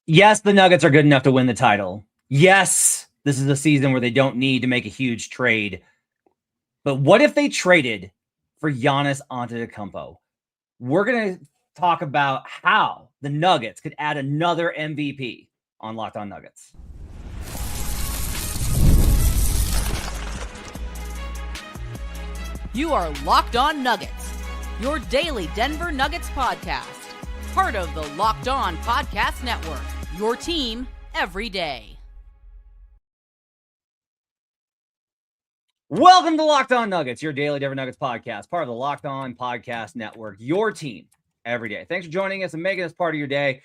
Yes, the Nuggets are good enough to win the title. Yes, this is a season where they don't need to make a huge trade. But what if they traded for Giannis Antetokounmpo? We're going to talk about how the Nuggets could add another MVP on Locked On Nuggets. You are Locked On Nuggets, your daily Denver Nuggets podcast. Part of the Locked On Podcast Network, your team every day. Welcome to Locked On Nuggets, your daily Denver Nuggets podcast, part of the Locked On Podcast Network, your team every day. Thanks for joining us and making us part of your day,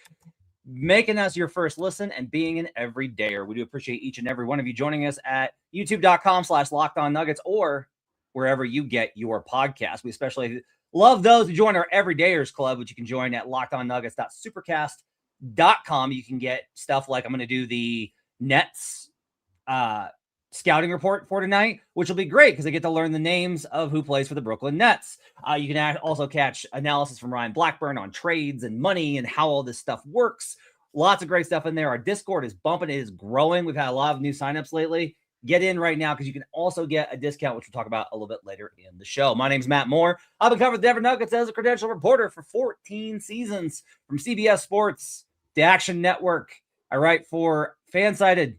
making us your first listen and being an everydayer. We do appreciate each and every one of you joining us at youtube.com/LockedOnNuggets or wherever you get your podcast. We especially love those who join our Everydayers Club, which you can join at lockedonnuggets.supercast.com. You can get stuff like I'm going to do the Nets scouting report for tonight, which will be great because I get to learn the names of who plays for the Brooklyn Nets. You can also catch analysis from Ryan Blackburn on trades and money and how all this stuff works. Lots of great stuff in there. Our Discord is bumping. It is growing. We've had a lot of new signups lately. Get in right now because you can also get a discount, which we'll talk about a little bit later in the show. My name's Matt Moore. I've been covering the Denver Nuggets as a credential reporter for 14 seasons, from CBS Sports to Action Network. I write for Fansided.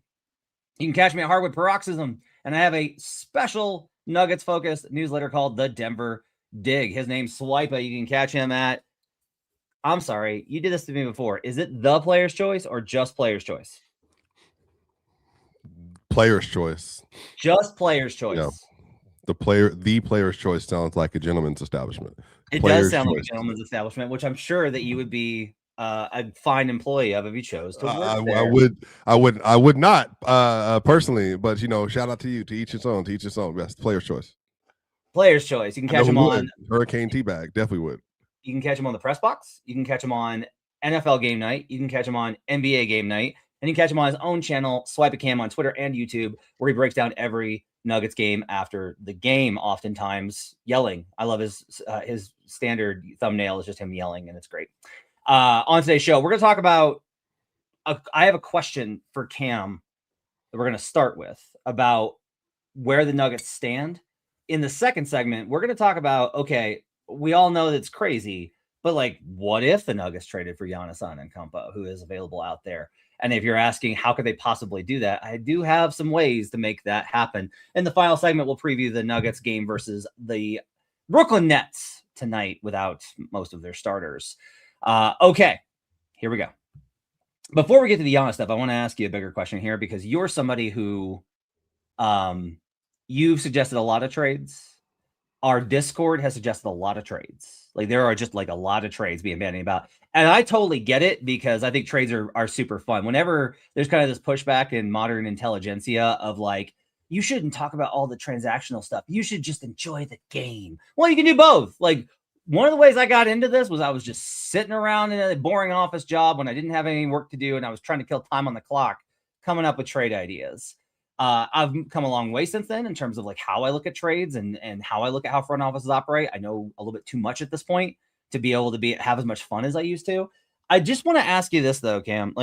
You can catch me at Hardwood Paroxysm, and I have a special Nuggets-focused newsletter called The Denver Dig. His name's Swipe. You can catch him at, I'm sorry, you did this to me before. Is it The Player's Choice or just Player's Choice? Player's Choice. Just Player's Choice. Yeah. The Player's Choice sounds like a gentleman's establishment. It does sound like a gentleman's establishment, which I'm sure that you would be a fine employee of if you chose to work there. I would not personally, but shout out to you. To each his own. To each his own. Best Player's Choice. Player's Choice. You can catch him on Hurricane Teabag. Definitely would. You can catch him on the press box. You can catch him on NFL Game Night. You can catch him on NBA Game Night. And you can catch him on his own channel, Swipe a Cam, on Twitter and YouTube, where he breaks down every Nuggets game after the game, oftentimes yelling. I love his standard thumbnail is just him yelling, and it's great. On today's show, we're going to talk about I have a question for Cam that we're going to start with about where the Nuggets stand. In the second segment, we're going to talk about, okay, we all know that it's crazy, but what if the Nuggets traded for Giannis Antetokounmpo, who is available out there? And if you're asking how could they possibly do that, I do have some ways to make that happen. In the final segment, we'll preview the Nuggets game versus the Brooklyn Nets tonight without most of their starters. Okay, here we go. Before we get to the Giannis stuff, I want to ask you a bigger question here because you're somebody who you've suggested a lot of trades. Our Discord has suggested a lot of trades. There are just a lot of trades being bandied about. And I totally get it because I think trades are super fun. Whenever there's kind of this pushback in modern intelligentsia of you shouldn't talk about all the transactional stuff. You should just enjoy the game. Well, you can do both. One of the ways I got into this was I was just sitting around in a boring office job when I didn't have any work to do and I was trying to kill time on the clock, coming up with trade ideas. I've come a long way since then in terms of how I look at trades and how I look at how front offices operate. I know a little bit too much at this point to be able to have as much fun as I used to. I just want to ask you this though, Cam.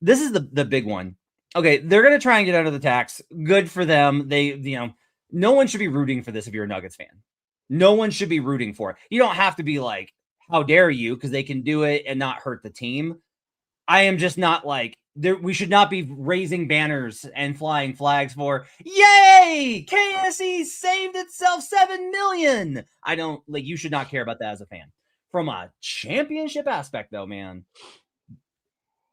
This is the big one. Okay, they're going to try and get under the tax. Good for them. No one should be rooting for this if you're a Nuggets fan. No one should be rooting for it. You don't have to be how dare you, because they can do it and not hurt the team. I am just not we should not be raising banners and flying flags for, yay, KSE saved itself $7 million. I don't you should not care about that as a fan. From a championship aspect though, man,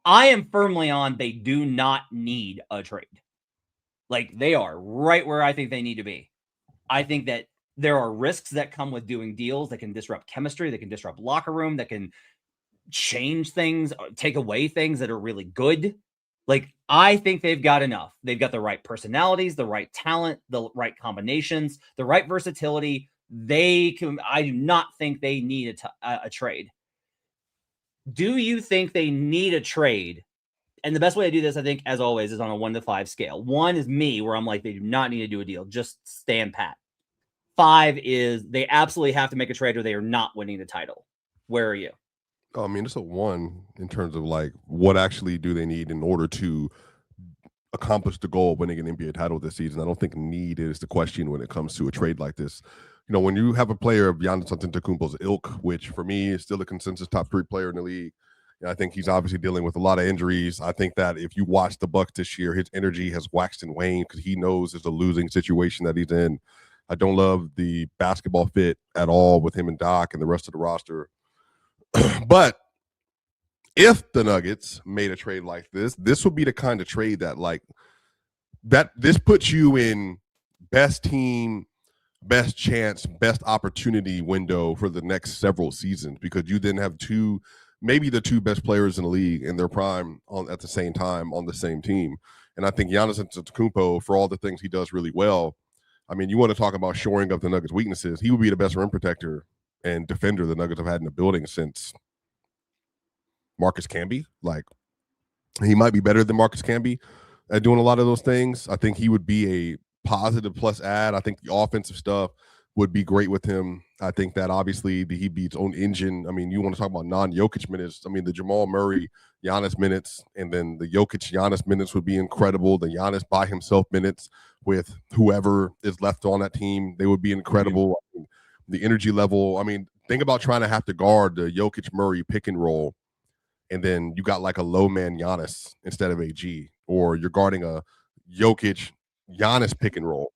I am firmly on they do not need a trade. They are right where I think they need to be. I think that there are risks that come with doing deals that can disrupt chemistry, that can disrupt locker room, that can change things, take away things that are really good. I think they've got enough. They've got the right personalities, the right talent, the right combinations, the right versatility. I do not think they need a trade. Do you think they need a trade? And the best way to do this, I think, as always, is on a 1 to 5 scale. 1 is me, where I'm they do not need to do a deal. Just stand pat. 5 is they absolutely have to make a trade or they are not winning the title. Where are you? Oh, I mean, it's a 1 in terms of like what actually do they need in order to accomplish the goal of winning an NBA title this season. I don't think need is the question when it comes to a trade like this. You know, when you have a player of Giannis Antetokounmpo's ilk, which for me is still a consensus top 3 player in the league, I think he's obviously dealing with a lot of injuries. I think that if you watch the Bucks this year, his energy has waxed and waned because he knows it's a losing situation that he's in. I don't love the basketball fit at all with him and Doc and the rest of the roster. But if the Nuggets made a trade like this would be the kind of trade that this puts you in best team, best chance, best opportunity window for the next several seasons, because you then have maybe the 2 best players in the league in their prime at the same time on the same team. And I think Giannis Antetokounmpo, for all the things he does really well, I mean, you want to talk about shoring up the Nuggets' weaknesses, he would be the best rim protector and defender the Nuggets have had in the building since Marcus Camby. Like, he might be better than Marcus Camby at doing a lot of those things. I think he would be a positive plus add. I think the offensive stuff would be great with him. I think that obviously he'd be its own engine. I mean, you want to talk about non-Jokic minutes. I mean, the Jamal Murray, Giannis minutes, and then the Jokic Giannis minutes would be incredible. The Giannis by himself minutes with whoever is left on that team, they would be incredible. I mean, the energy level. I mean, think about trying to have to guard the Jokic Murray pick and roll, and then you got like a low man Giannis instead of AG, or you're guarding a Jokic Giannis pick and roll,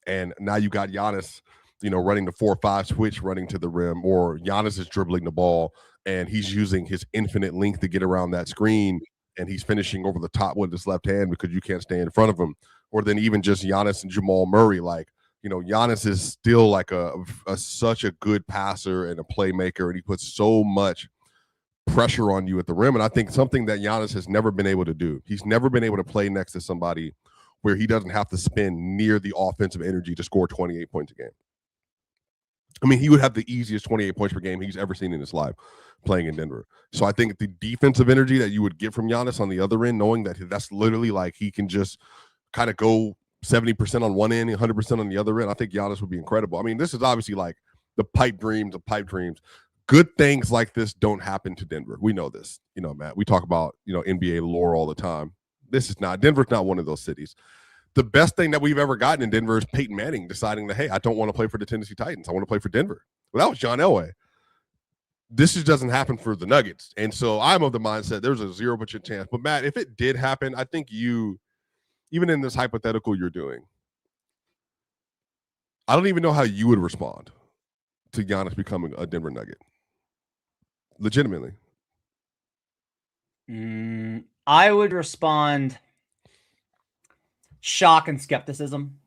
and now you got Giannis, running the 4-5 switch, running to the rim, or Giannis is dribbling the ball and he's using his infinite length to get around that screen, and he's finishing over the top with his left hand because you can't stay in front of him. Or then even just Giannis and Jamal Murray, like, Giannis is still like such a good passer and a playmaker, and he puts so much pressure on you at the rim. And I think something that Giannis has never been able to do, he's never been able to play next to somebody where he doesn't have to spend near the offensive energy to score 28 points a game. I mean, he would have the easiest 28 points per game he's ever seen in his life playing in Denver. So I think the defensive energy that you would get from Giannis on the other end, knowing that that's literally like he can just kind of go 70% on one end, 100% on the other end, I think Giannis would be incredible. I mean, this is obviously like the pipe dreams of pipe dreams. Good things like this don't happen to Denver. We know this, Matt. We talk about, NBA lore all the time. Denver's not one of those cities. The best thing that we've ever gotten in Denver is Peyton Manning deciding that, hey, I don't want to play for the Tennessee Titans. I want to play for Denver. Well, that was John Elway. This just doesn't happen for the Nuggets. And so I'm of the mindset there's a 0% chance. But, Matt, if it did happen, I think you, even in this hypothetical you're doing, I don't even know how you would respond to Giannis becoming a Denver Nugget. Legitimately. I would respond shock and skepticism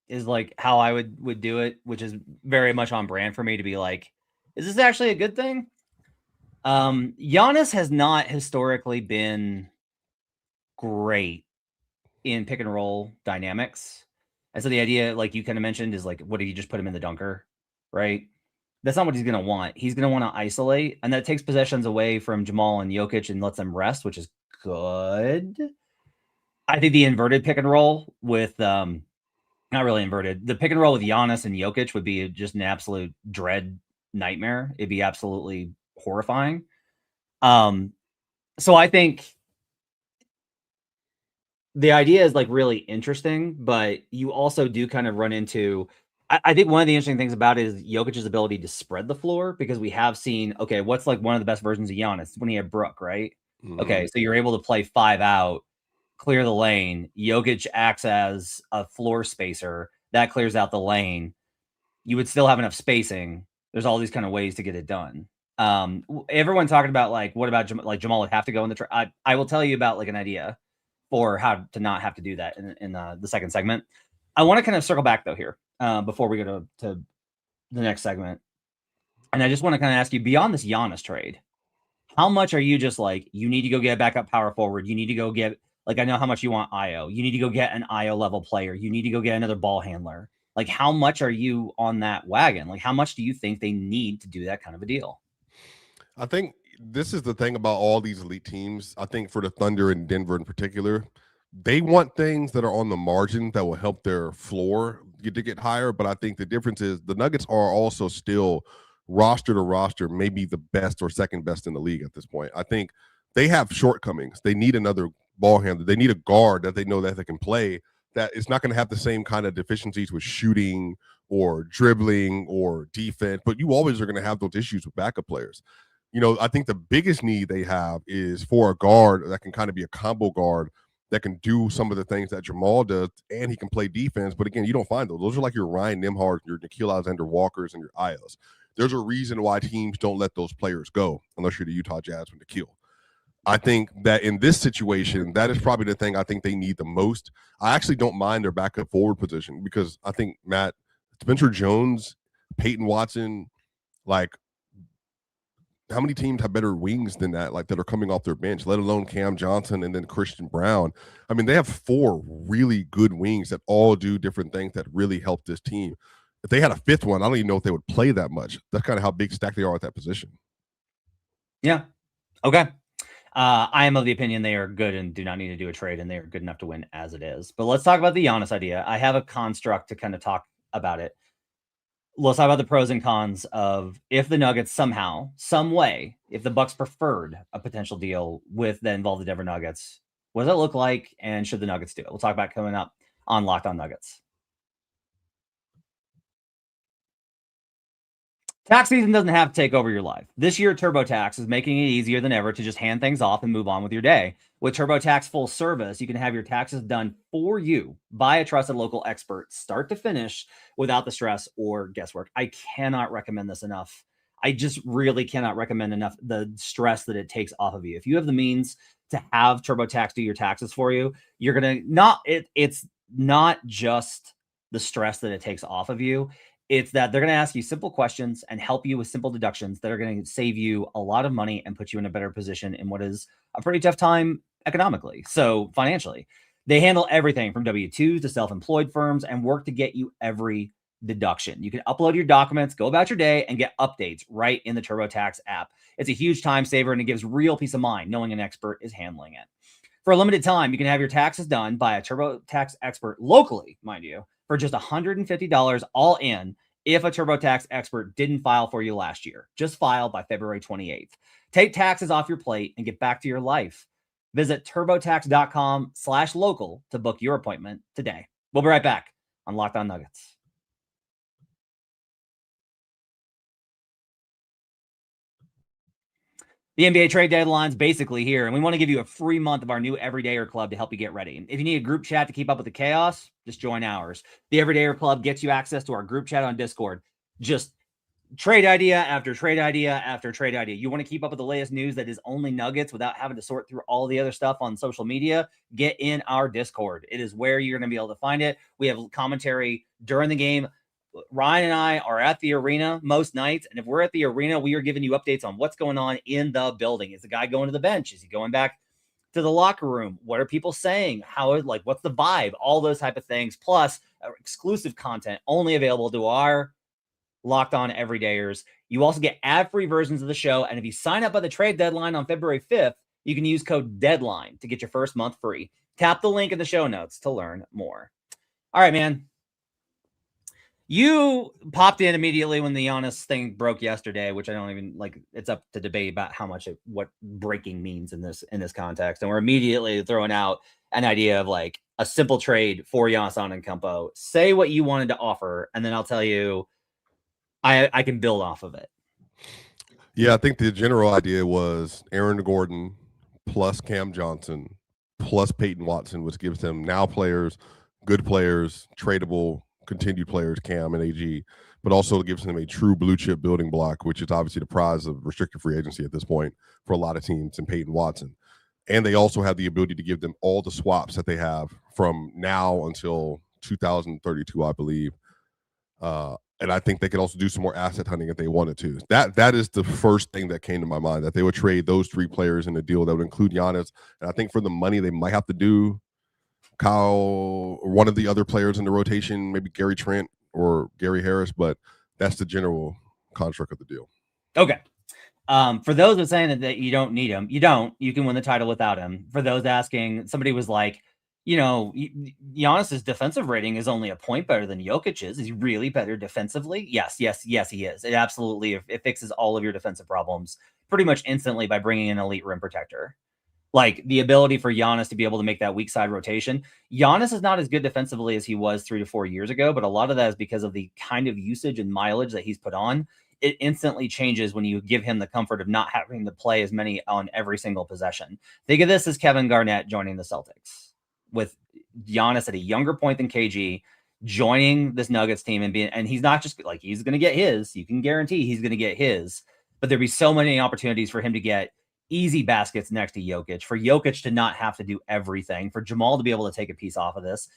is like how I would do it, which is very much on brand for me to be like, is this actually a good thing? Giannis has not historically been great in pick and roll dynamics. And so the idea, like you kind of mentioned, is like, what if you just put him in the dunker, right? That's not what he's going to want. He's going to want to isolate, and that takes possessions away from Jamal and Jokic and lets them rest, which is good. I think the inverted pick and roll with, not really inverted, the pick and roll with Giannis and Jokic would be just an absolute dread nightmare. It'd be absolutely horrifying. So I think the idea is like really interesting, but you also do kind of run into, I think one of the interesting things about it is Jokic's ability to spread the floor, because we have seen, okay, what's like one of the best versions of Giannis when he had Brook, right? Mm-hmm. Okay, so you're able to play 5 out, clear the lane. Jokic acts as a floor spacer that clears out the lane. You would still have enough spacing. There's all these kind of ways to get it done. Everyone talking about like, what about Jamal would have to go in the I will tell you about like an idea for how to not have to do that in the second segment. I want to kind of circle back though here before we go to the next segment. And I just want to kind of ask you, beyond this Giannis trade, how much are you just like, you need to go get a backup power forward? You need to go get, like, I know how much you want IO. You need to go get an IO level player. You need to go get another ball handler. Like, how much are you on that wagon? Like, how much do you think they need to do that kind of a deal? I think this is the thing about all these elite teams. I think for the Thunder and Denver in particular, they want things that are on the margin that will help their floor to get higher. But I think the difference is the Nuggets are also still roster to roster, maybe the best or second best in the league at this point. I think they have shortcomings. They need another ball handler. They need a guard that they know that they can play, that is not going to have the same kind of deficiencies with shooting or dribbling or defense, but you always are going to have those issues with backup players. I think the biggest need they have is for a guard that can kind of be a combo guard that can do some of the things that Jamal does, and he can play defense. But again, you don't find those. Those are like your Ryan Nembhard, your Nickeil Alexander-Walkers, and your Ayos. There's a reason why teams don't let those players go unless you're the Utah Jazz with Nickeil. I think that in this situation, that is probably the thing I think they need the most. I actually don't mind their backup forward position because I think, Matt, Spencer Jones, Peyton Watson, like, how many teams have better wings than that, like, that are coming off their bench, let alone Cam Johnson and then Christian Brown? I mean, they have 4 really good wings that all do different things that really help this team. If they had a 5th one, I don't even know if they would play that much. That's kind of how big stacked they are at that position. Yeah. Okay. I am of the opinion they are good and do not need to do a trade, and they are good enough to win as it is. But let's talk about the Giannis idea. I have a construct to kind of talk about it. Let's talk about the pros and cons of if the Nuggets somehow, some way, if the Bucks preferred a potential deal that involved the Denver Nuggets, what does that look like, and should the Nuggets do it? We'll talk about coming up on Locked On Nuggets. Tax season doesn't have to take over your life. This year, TurboTax is making it easier than ever to just hand things off and move on with your day. With TurboTax Full Service, you can have your taxes done for you by a trusted local expert, start to finish, without the stress or guesswork. I cannot recommend this enough. I just really cannot recommend enough the stress that it takes off of you. If you have the means to have TurboTax do your taxes for you, you're going to it's not just the stress that it takes off of you. It's that they're going to ask you simple questions and help you with simple deductions that are going to save you a lot of money and put you in a better position in what is a pretty tough time economically. So financially, they handle everything from W-2s to self-employed firms and work to get you every deduction. You can upload your documents, go about your day, and get updates right in the TurboTax app. It's a huge time saver, and it gives real peace of mind knowing an expert is handling it. For a limited time, you can have your taxes done by a TurboTax expert locally, mind you, for just $150 all in if a TurboTax expert didn't file for you last year. Just file by February 28th. Take taxes off your plate and get back to your life. Visit TurboTax.com/local to book your appointment today. We'll be right back on Locked On Nuggets. The NBA trade deadline's basically here, and we want to give you a free month of our new Everydayer Club to help you get ready. If you need a group chat to keep up with the chaos, just join ours. The Everydayer Club gets you access to our group chat on Discord. Just trade idea after trade idea after trade idea. You want to keep up with the latest news that is only Nuggets without having to sort through all the other stuff on social media? Get in our Discord. It is where you're going to be able to find it. We have commentary during the game. Ryan and I are at the arena most nights, and if we're at the arena, we are giving you updates on what's going on in the building. Is the guy going to the bench? Is he going back to the locker room? What are people saying? What's the vibe? All those type of things, plus exclusive content only available to our Locked On Everydayers. You also get ad-free versions of the show, and if you sign up by the trade deadline on February 5th, you can use code DEADLINE to get your first month free. Tap the link in the show notes to learn more. All right, man. You popped in immediately when the Giannis thing broke yesterday, which I don't even like. It's up to debate about how much what breaking means in this context. And we're immediately throwing out an idea of like a simple trade for Giannis Antetokounmpo. Say what you wanted to offer, and then I'll tell you I can build off of it. Yeah, I think the general idea was Aaron Gordon plus Cam Johnson plus Peyton Watson, which gives them now players, good players, tradable, continued players, Cam and AG, but also gives them a true blue chip building block, which is obviously the prize of restricted free agency at this point for a lot of teams, in Peyton Watson. And they also have the ability to give them all the swaps that they have from now until 2032, I believe. And I think they could also do some more asset hunting if they wanted to. That is the first thing that came to my mind, that they would trade those 3 players in a deal that would include Giannis. And I think for the money, they might have to do Kyle or one of the other players in the rotation, maybe Gary Trent or Gary Harris, but that's the general construct of the deal. Okay. For those that are saying that you don't need him, you don't. You can win the title without him. For those asking, somebody was like, Giannis's defensive rating is only a point better than Jokic's. Is he really better defensively? Yes, he is. It absolutely it fixes all of your defensive problems pretty much instantly by bringing an elite rim protector. Like the ability for Giannis to be able to make that weak side rotation. Giannis is not as good defensively as he was 3 to 4 years ago, but a lot of that is because of the kind of usage and mileage that he's put on. It instantly changes when you give him the comfort of not having to play as many on every single possession. Think of this as Kevin Garnett joining the Celtics, with Giannis at a younger point than KG joining this Nuggets team and he's not just like, he's going to get his, you can guarantee he's going to get his, but there'd be so many opportunities for him to get easy baskets next to Jokic, for Jokic to not have to do everything, for Jamal to be able to take a piece off of this.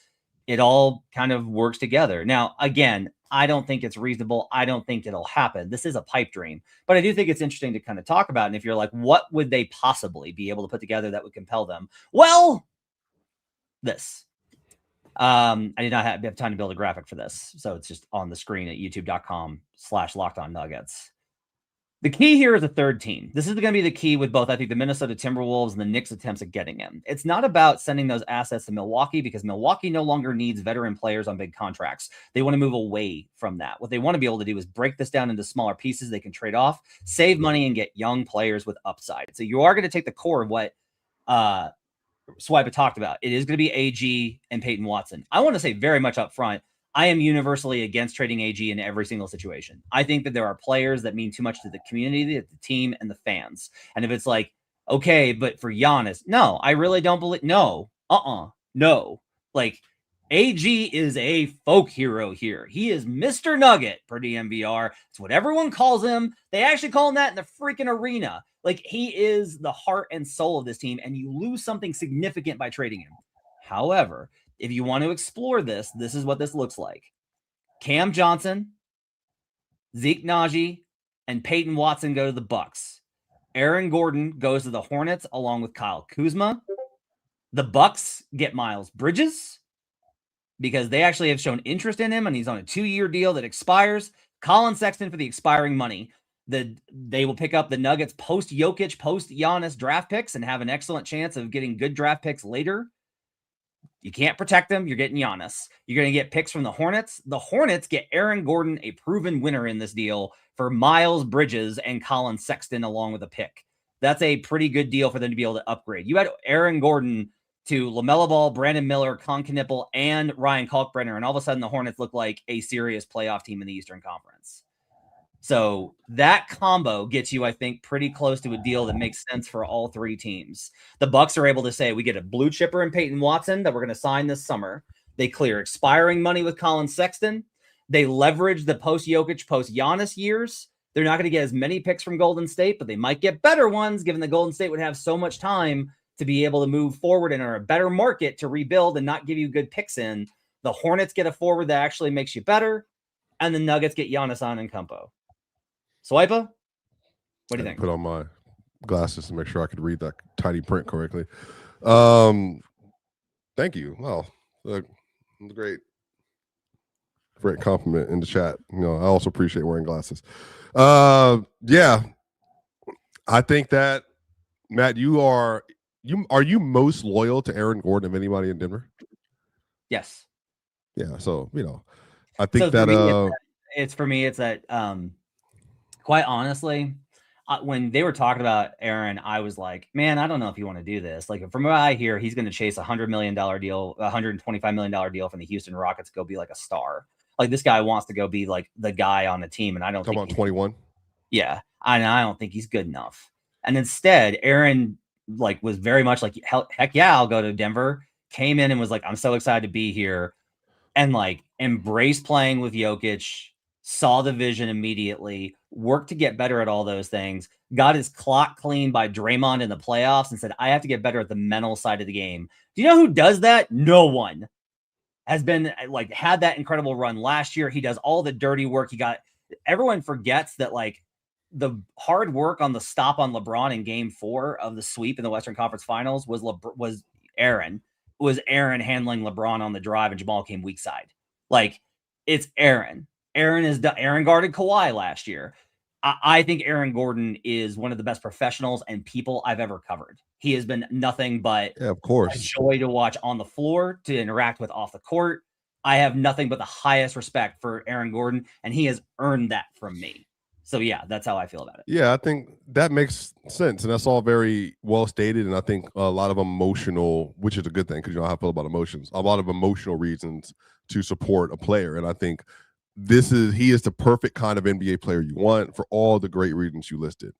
It all kind of works together. Now, again, I don't think it's reasonable. I don't think it'll happen. This is a pipe dream, but I do think it's interesting to kind of talk about. And if you're like, what would they possibly be able to put together that would compel them? Well, this. I did not have time to build a graphic for this, so it's just on the screen at youtube.com/LockedOnNuggets. The key here is a third team. This is going to be the key with both, I think, the Minnesota Timberwolves and the Knicks' attempts at getting him. It's not about sending those assets to Milwaukee, because Milwaukee no longer needs veteran players on big contracts. They want to move away from that. What they want to be able to do is break this down into smaller pieces they can trade off, save money, and get young players with upside. So you are going to take the core of what Swipe talked about. It is going to be AG and Peyton Watson. I want to say very much up front, I am universally against trading AG in every single situation. I think that there are players that mean too much to the community, the team, and the fans. And if it's like, okay, but for Giannis, no, I really don't believe. No, no. Like, AG is a folk hero here. He is Mr. Nugget per DMVR. It's what everyone calls him. They actually call him that in the freaking arena. Like, he is the heart and soul of this team, and you lose something significant by trading him. However, if you want to explore this, this is what this looks like. Cam Johnson, Zeke Naji, and Peyton Watson go to the Bucks. Aaron Gordon goes to the Hornets along with Kyle Kuzma. The Bucks get Miles Bridges because they actually have shown interest in him, and he's on a 2-year deal that expires. Colin Sexton for the expiring money. They will pick up the Nuggets post-Jokic, post-Giannis draft picks and have an excellent chance of getting good draft picks later. You can't protect them. You're getting Giannis. You're going to get picks from the Hornets. The Hornets get Aaron Gordon, a proven winner in this deal, for Miles Bridges and Colin Sexton along with a pick. That's a pretty good deal for them to be able to upgrade. You had Aaron Gordon to LaMelo Ball, Brandon Miller, Con Knippel, and Ryan Kalkbrenner, and all of a sudden the Hornets look like a serious playoff team in the Eastern Conference. So that combo gets you, I think, pretty close to a deal that makes sense for all three teams. The Bucks are able to say, we get a blue chipper in Peyton Watson that we're going to sign this summer. They clear expiring money with Colin Sexton. They leverage the post-Jokic, post-Giannis years. They're not going to get as many picks from Golden State, but they might get better ones, given that Golden State would have so much time to be able to move forward and are a better market to rebuild and not give you good picks in. The Hornets get a forward that actually makes you better, and the Nuggets get Giannis Antetokounmpo. Swipa, what do you think? Put on my glasses to make sure I could read that tiny print correctly. Thank you. Well, great compliment in the chat. You know, I also appreciate wearing glasses. Yeah, I think that, Matt, are you most loyal to Aaron Gordon of anybody in Denver? Yes. Yeah. So, you know, I think for me, it's that quite honestly, when they were talking about Aaron, I was like, man, I don't know if you want to do this. Like, from what I hear, he's going to chase $100 million deal, $125 million deal from the Houston Rockets, go be like a star. Like, this guy wants to go be like the guy on the team. And I don't think about 21. Yeah. I don't think he's good enough. And instead, Aaron was very much like, heck yeah, I'll go to Denver. Came in and was like, I'm so excited to be here. And embraced playing with Jokic, saw the vision immediately, worked to get better at all those things, got his clock cleaned by Draymond in the playoffs, and said, I have to get better at the mental side of the game. Do you know who does that? No one has been had that incredible run last year. He does all the dirty work. Everyone forgets that the hard work on the stop on LeBron in game 4 of the sweep in the Western Conference Finals was Aaron. Was Aaron handling LeBron on the drive, and Jamal came weak side. It's Aaron. Aaron guarded Kawhi last year. I think Aaron Gordon is one of the best professionals and people I've ever covered. He has been nothing but of a course. joy to watch on the floor, to interact with off the court. I have nothing but the highest respect for Aaron Gordon, and he has earned that from me. So yeah, that's how I feel about it. Yeah, I think that makes sense, and that's all very well stated. And I think a lot of emotional, which is a good thing because you know how I feel about emotions. A lot of emotional reasons to support a player, and I think he is the perfect kind of NBA player you want for all the great reasons you listed.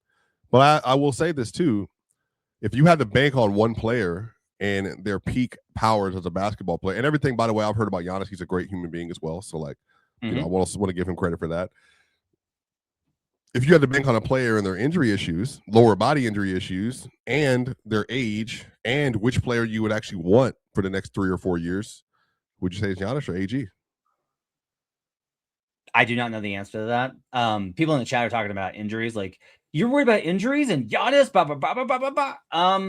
But I will say this too: if you had to bank on one player and their peak powers as a basketball player, and everything, by the way, I've heard about Giannis. He's a great human being as well. So like, you know, I want to give him credit for that. If you had to bank on a player and their injury issues, lower body injury issues, and their age, and which player you would actually want for the next 3 or 4 years, would you say it's Giannis or AG? I do not know the answer to that. People in the chat are talking about injuries. Like, you're worried about injuries and Giannis, blah, blah, blah, blah, blah, blah, blah.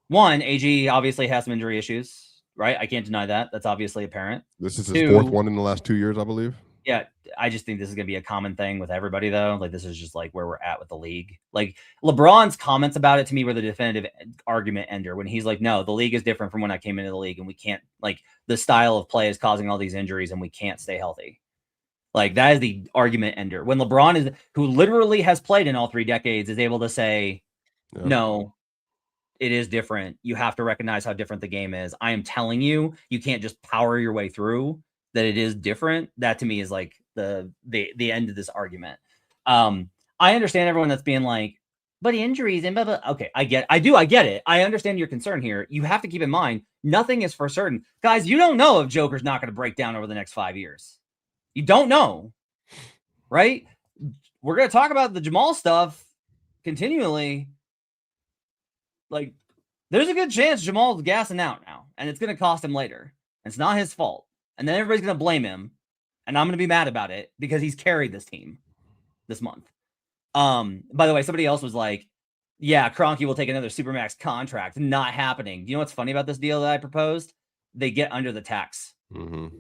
One, AG obviously has some injury issues, right? I can't deny that. That's obviously apparent. This is his fourth one in the last 2 years, I believe. Yeah, I just think this is going to be a common thing with everybody, though. Like, this is just like where we're at with the league. Like, LeBron's comments about it to me were the definitive argument ender when he's like, no, the league is different from when I came into the league, and we can't, like, the style of play is causing all these injuries, and we can't stay healthy. Like, that is the argument ender. When LeBron is, who literally has played in all 3 decades, is able to say, no, it is different. You have to recognize how different the game is. I am telling you, you can't just power your way through that. It is different. That to me is like the end of this argument. I understand everyone that's being like, but injuries and blah, blah. Okay, I get it. I understand your concern here. You have to keep in mind, nothing is for certain. Guys, you don't know if Joker's not going to break down over the next 5 years. You don't know, right? We're going to talk about the Jamal stuff continually. Like, there's a good chance Jamal's gassing out now, and it's going to cost him later. It's not his fault. And then everybody's going to blame him, and I'm going to be mad about it because he's carried this team this month. By the way, somebody else was like, yeah, Kroenke will take another Supermax contract. Not happening. Do you know what's funny about this deal that I proposed? They get under the tax. Mm-hmm.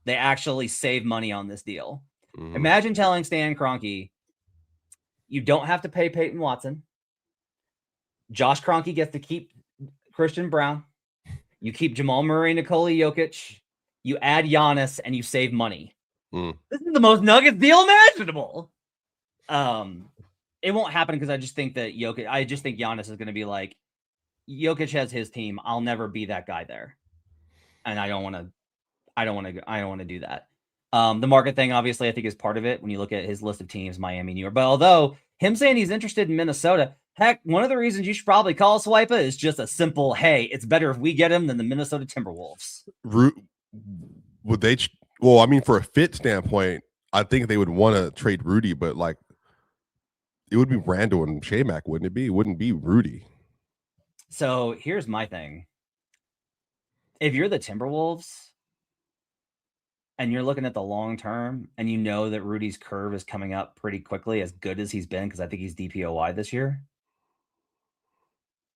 They actually save money on this deal. Mm-hmm. Imagine telling Stan Kroenke, you don't have to pay Peyton Watson. Josh Kroenke gets to keep Christian Brown. You keep Jamal Murray, Nikola Jokic. You add Giannis, and you save money. This is the most Nuggets deal imaginable. It won't happen because I just think that Giannis is going to be like, Jokic has his team. I'll never be that guy there, and I don't want to do that. The market thing, obviously, I think is part of it when you look at his list of teams, Miami, New York. But although him saying he's interested in Minnesota, heck, one of the reasons you should probably call Swipa is just a simple, hey, it's better if we get him than the Minnesota Timberwolves. Would they? Well, I mean, for a fit standpoint, I think they would want to trade Rudy, but like, it would be Randall and Shea-Mac, wouldn't it be? It wouldn't be Rudy. So here's my thing. If you're the Timberwolves and you're looking at the long term and you know that Rudy's curve is coming up pretty quickly, as good as he's been, because I think he's DPOY this year.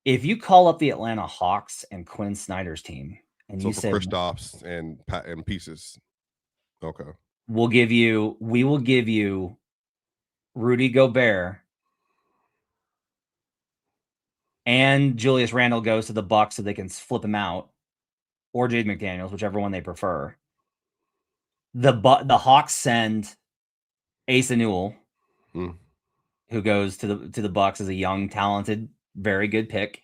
If you call up the Atlanta Hawks and Quinn Snyder's team and you say Kristaps and pieces, okay, we will give you Rudy Gobert and Julius Randle goes to the Bucks so they can flip him out, or Jaden McDaniels, whichever one they prefer. The Hawks send Asa Newell, who goes to the Bucks as a young, talented, very good pick.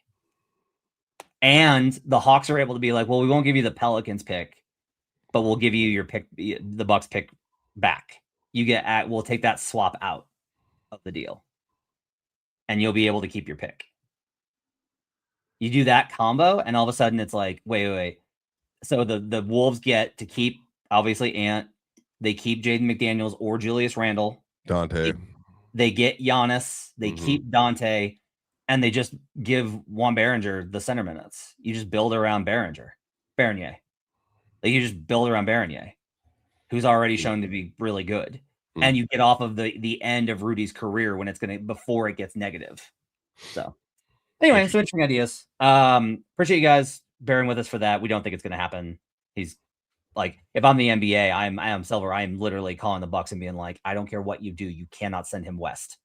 And the Hawks are able to be like, well, we won't give you the Pelicans pick, but we'll give you your pick, the Bucks pick back. We'll take that swap out of the deal, and you'll be able to keep your pick. You do that combo, and all of a sudden it's like, wait. So the Wolves get to keep, obviously, Ant. They keep Jaden McDaniels or Julius Randle. Dante. They get Giannis. They keep Dante. And they just give Juan Berenger the center minutes. You just build around Bernier. Like, you just build around Bernier, who's already shown to be really good. And you get off of the end of Rudy's career before it gets negative. So anyway, some interesting ideas. Appreciate you guys bearing with us for that. We don't think it's going to happen. He's Like if I'm the NBA, I am Silver. I am literally calling the Bucks and being like, I don't care what you do, you cannot send him west.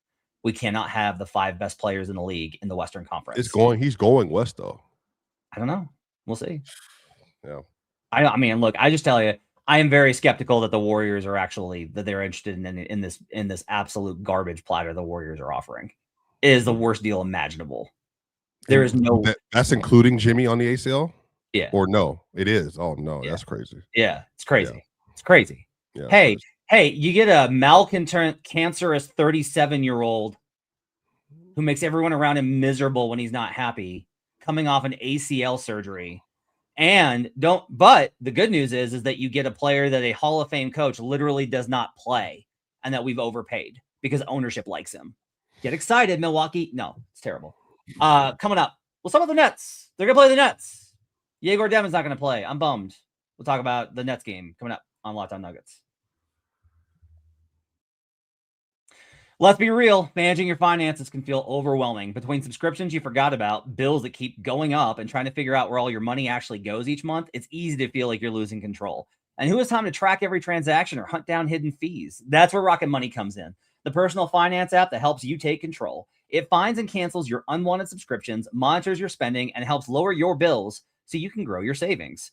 We cannot have the 5 best players in the league in the Western Conference. He's going west though. I don't know. We'll see. Yeah. I mean, look, I just tell you, I am very skeptical that the Warriors are actually that they're interested in this absolute garbage platter the Warriors are offering. It is the worst deal imaginable. There is no that's including Jimmy on the ACL? Yeah. Or no, it is. Oh no, Yeah. that's crazy. Yeah, it's crazy. Yeah. It's crazy. Yeah, hey, you get a cancerous 37-year-old who makes everyone around him miserable when he's not happy, coming off an ACL surgery. But the good news is that you get a player that a Hall of Fame coach literally does not play and that we've overpaid because ownership likes him. Get excited, Milwaukee. No, it's terrible. Coming up, what's up with the Nets? They're going to play the Nets. Yegor Devin's not going to play. I'm bummed. We'll talk about the Nets game coming up on Locked On Nuggets. Let's be real. Managing your finances can feel overwhelming. Between subscriptions you forgot about, bills that keep going up, and trying to figure out where all your money actually goes each month, it's easy to feel like you're losing control. And who has time to track every transaction or hunt down hidden fees? That's where Rocket Money comes in. The personal finance app that helps you take control. It finds and cancels your unwanted subscriptions, monitors your spending, and helps lower your bills so you can grow your savings.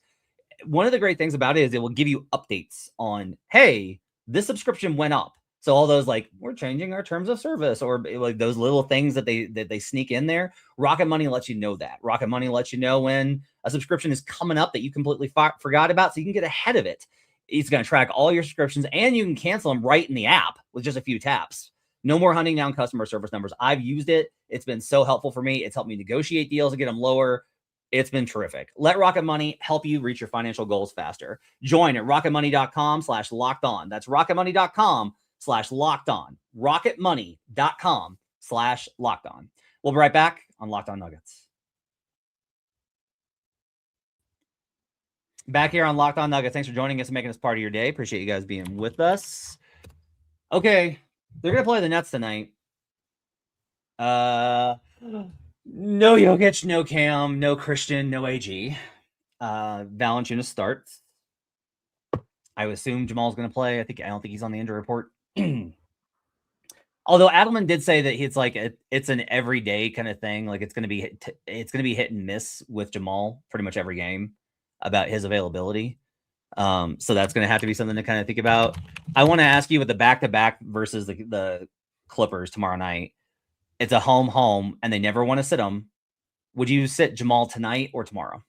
One of the great things about it is it will give you updates on, hey, this subscription went up. So all those like, we're changing our terms of service, or like those little things that they sneak in there. Rocket Money lets you know that. Rocket Money lets you know when a subscription is coming up that you completely forgot about, so you can get ahead of it. It's going to track all your subscriptions, and you can cancel them right in the app with just a few taps. No more hunting down customer service numbers. I've used it. It's been so helpful for me. It's helped me negotiate deals and get them lower. It's been terrific. Let Rocket Money help you reach your financial goals faster. Join at rocketmoney.com/lockedon. That's rocketmoney.com/lockedon. rocketmoney.com/lockedon. We'll be right back on Locked On Nuggets. Back here on Locked On Nuggets. Thanks for joining us and making us part of your day. Appreciate you guys being with us. Okay, they're going to play the Nets tonight. No Jokic, no Cam, no Christian, no AG. Valanciunas starts. I would assume Jamal's going to play. I don't think he's on the injury report. Although Adelman did say that it's an everyday kind of thing. Like it's going to be hit and miss with Jamal pretty much every game about his availability. So that's going to have to be something to kind of think about. I want to ask you with the back-to-back versus the Clippers tomorrow night. It's a home, and they never want to sit him. Would you sit Jamal tonight or tomorrow?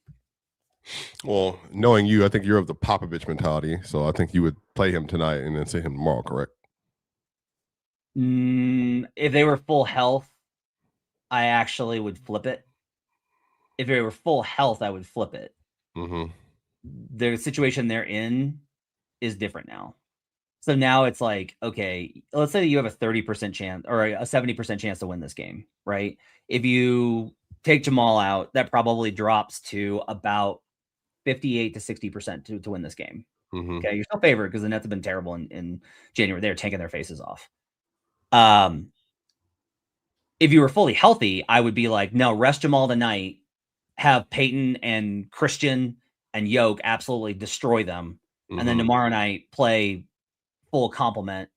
Well, knowing you, I think you're of the Popovich mentality. So I think you would play him tonight and then sit him tomorrow, correct? If they were full health, I actually would flip it. If they were full health, I would flip it. Mm-hmm. The situation they're in is different now. So now it's like, okay, let's say that you have a 30% chance or a 70% chance to win this game, right? If you take Jamal out, that probably drops to about 58 to 60% to win this game. Mm-hmm. Okay, you're still favored because the Nets have been terrible in January. They're taking their faces off. If you were fully healthy, I would be like, no, rest Jamal tonight, have Peyton and Christian and Yoke absolutely destroy them. Mm-hmm. And then tomorrow night play full complement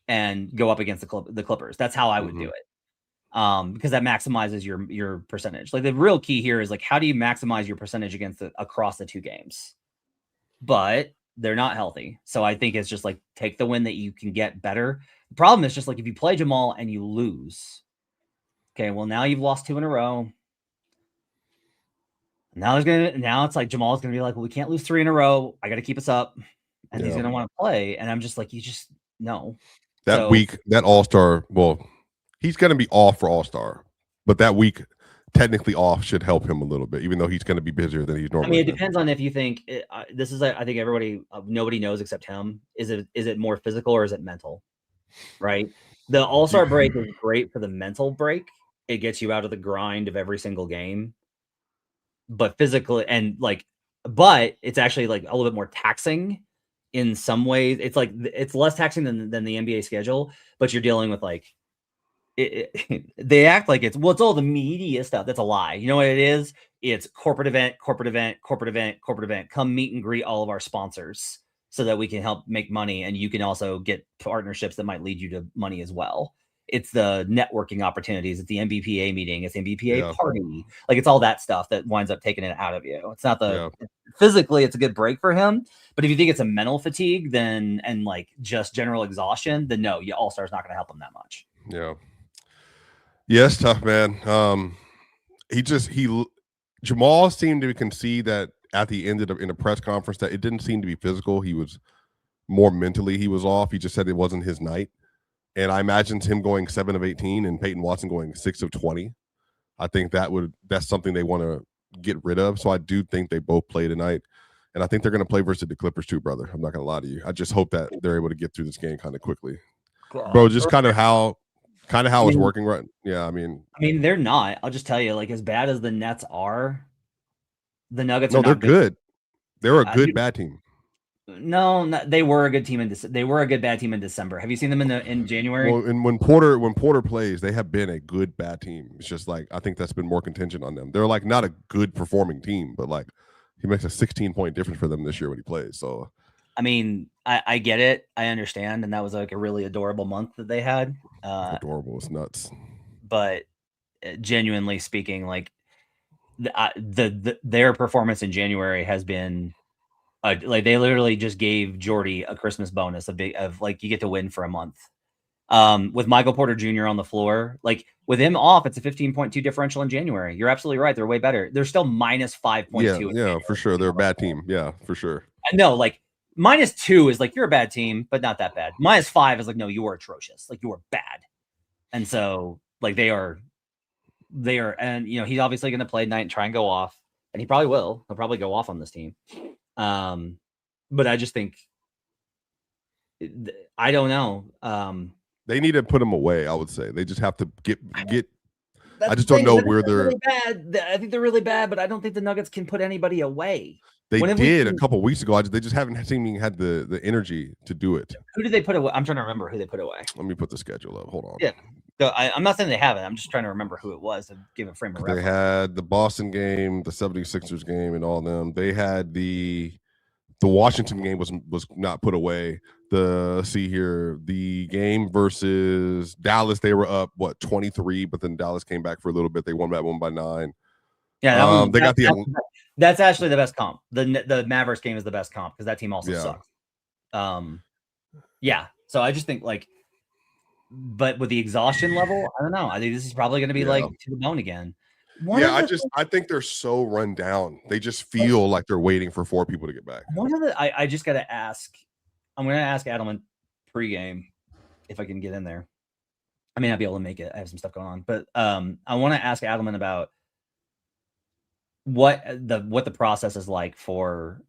and go up against the Clippers. That's how I would do it. Because that maximizes your percentage. Like the real key here is like, how do you maximize your percentage across the two games? But they're not healthy. So I think it's just like, take the win that you can get better. The problem is just like, if you play Jamal and you lose, okay, well now you've lost 2 in a row. Now it's like Jamal's going to be like, well, we can't lose 3 in a row. I got to keep us up. And he's going to want to play. And I'm just like, no. That week, that All-Star, well, he's going to be off for All-Star. But that week, technically off should help him a little bit, even though he's going to be busier than he's normally. I mean, it depends on if you think this is. I think nobody knows except him. Is it more physical or is it mental? Right. The All-Star break is great for the mental break. It gets you out of the grind of every single game. But physically but it's actually like a little bit more taxing in some ways. It's like it's less taxing than the NBA schedule, but you're dealing with like they act like it's all the media stuff. That's a lie. You know what it is? it's corporate event, corporate event, corporate event, corporate event. Come meet and greet all of our sponsors so that we can help make money, and you can also get partnerships that might lead you to money as well. It's the networking opportunities. It's the MBPA meeting. It's the MBPA party. Like, it's all that stuff that winds up taking it out of you. It's not physically, it's a good break for him. But if you think it's a mental fatigue, then, and like just general exhaustion, then no, All-Star's not going to help him that much. Yeah, it's tough, man. Jamal seemed to concede that at the end of in a press conference that it didn't seem to be physical. He was more mentally, he was off. He just said it wasn't his night. And I imagined him going 7 of 18 and Peyton Watson going 6 of 20. I think that's something they want to get rid of. So I do think they both play tonight. And I think they're going to play versus the Clippers too, brother. I'm not going to lie to you. I just hope that they're able to get through this game kind of quickly. Bro, just kind of how it's working right. Yeah, I mean, they're not. I'll just tell you, like, as bad as the Nets are, the Nuggets are not good. They're a good bad team. No, they were a good team they were a good bad team in December. Have you seen them in January? Well, and when Porter plays, they have been a good bad team. It's just like I think that's been more contingent on them. They're like not a good performing team, but like he makes a 16-point difference for them this year when he plays. So I mean, I get it. I understand. And that was like a really adorable month that they had. Adorable. It's nuts. But genuinely speaking, like their performance in January has been like they literally just gave Jordy a Christmas bonus of like you get to win for a month. With Michael Porter Jr. on the floor, like with him off, it's a 15.2 differential in January. You're absolutely right. They're way better. They're still minus 5.2. Yeah, for sure. They're a bad team. Yeah, for sure. No, like -2 is like you're a bad team, but not that bad. -5 is like, no, you are atrocious. Like you are bad. And so like they are, and you know, he's obviously going to play tonight and try and go off, and he probably will. He'll probably go off on this team. But I just think, I don't know. They need to put him away. I would say they just have to get. I just don't know where they're. Really bad. I think they're really bad, but I don't think the Nuggets can put anybody away. They did a couple weeks ago. They just haven't had the energy to do it. Who did they put away? I'm trying to remember who they put away. Let me put the schedule up. Hold on. Yeah. So I'm not saying they haven't. I'm just trying to remember who it was to give a frame of reference. They had the Boston game, the 76ers game, and all of them. They had the Washington game was not put away. The game versus Dallas, they were up 23, but then Dallas came back for a little bit. They won that one by 9. Yeah, that's actually the best comp. The Mavericks game is the best comp because that team also sucks. Yeah. So I just think like, but with the exhaustion level, I don't know. I think this is probably going to be like to the bone again. I think they're so run down. They just feel like they're waiting for 4 people to get back. I just got to ask. I'm going to ask Adelman pregame if I can get in there. I may not be able to make it. I have some stuff going on, but I want to ask Adelman about what the process is like for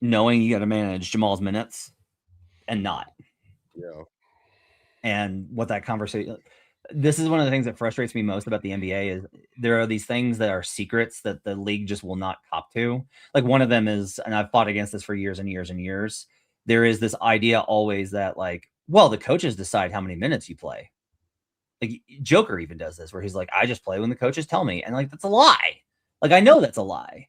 knowing you got to manage Jamal's minutes and not. Yeah. And what that conversation. This is one of the things that frustrates me most about the NBA is there are these things that are secrets that the league just will not cop to. Like one of them is, and I've fought against this for years and years and years. There is this idea always that like, well, the coaches decide how many minutes you play. Like Joker even does this where he's like, I just play when the coaches tell me. And like, that's a lie. Like, I know that's a lie.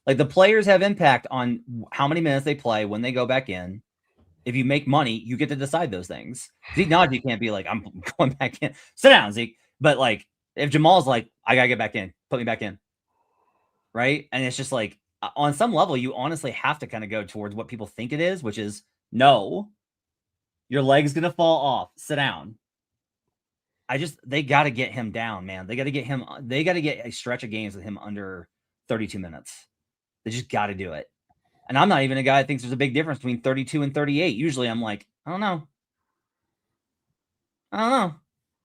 Like the players have impact on how many minutes they play when they go back in. If you make money, you get to decide those things. Zeke Naji can't be like, I'm going back in. Sit down, Zeke. But like, if Jamal's like, I gotta get back in, put me back in. Right. And it's just like, on some level, you honestly have to kind of go towards what people think it is, which is no, your leg's going to fall off. Sit down. They got to get him down, man. They got to get a stretch of games with him under 32 minutes. They just got to do it. And I'm not even a guy that thinks there's a big difference between 32 and 38. Usually I'm like, I don't know.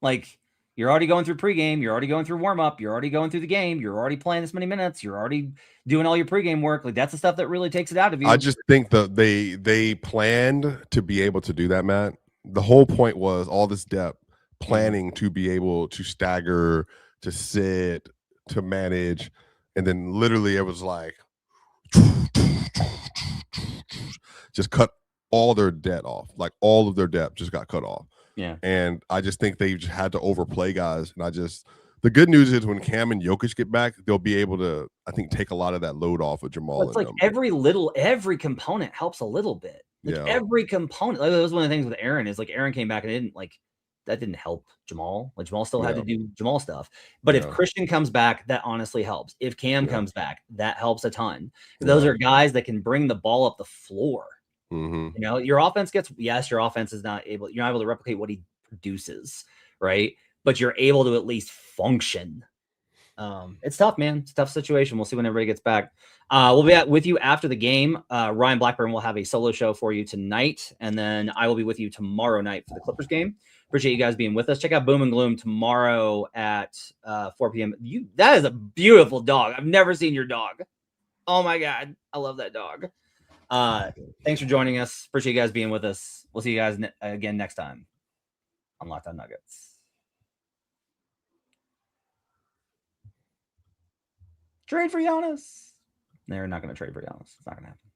Like, you're already going through pregame. You're already going through warm-up. You're already going through the game. You're already playing this many minutes. You're already doing all your pregame work. Like, that's the stuff that really takes it out of you. I just think that they planned to be able to do that, Matt. The whole point was all this depth, planning to be able to stagger, to sit, to manage. And then literally it was like, just cut all their debt off. Like all of their depth just got cut off. Yeah. And I just think they just had to overplay guys. And The good news is when Cam and Jokic get back, they'll be able to, I think, take a lot of that load off of Jamal. Well, it's like every component helps a little bit. Like every component. Like, that was one of the things with Aaron is like Aaron came back and that didn't help Jamal. Like Jamal still had to do Jamal stuff. But if Christian comes back, that honestly helps. If Cam comes back, that helps a ton. Those are guys that can bring the ball up the floor. You know, your offense your offense is you're not able to replicate what he produces, right? But you're able to at least function. It's tough, man. It's a tough situation. We'll see when everybody gets back. We'll be with you after the game. Ryan Blackburn will have a solo show for you tonight, and then I will be with you tomorrow night for the Clippers game. Appreciate you guys being with us. Check out Boom and Gloom tomorrow at 4 p.m. That is a beautiful dog. I've never seen your dog. Oh my God. I love that dog. Thanks for joining us. Appreciate you guys being with us. We'll see you guys again next time on Locked On Nuggets. Trade for Giannis. They're not going to trade for Giannis. It's not going to happen.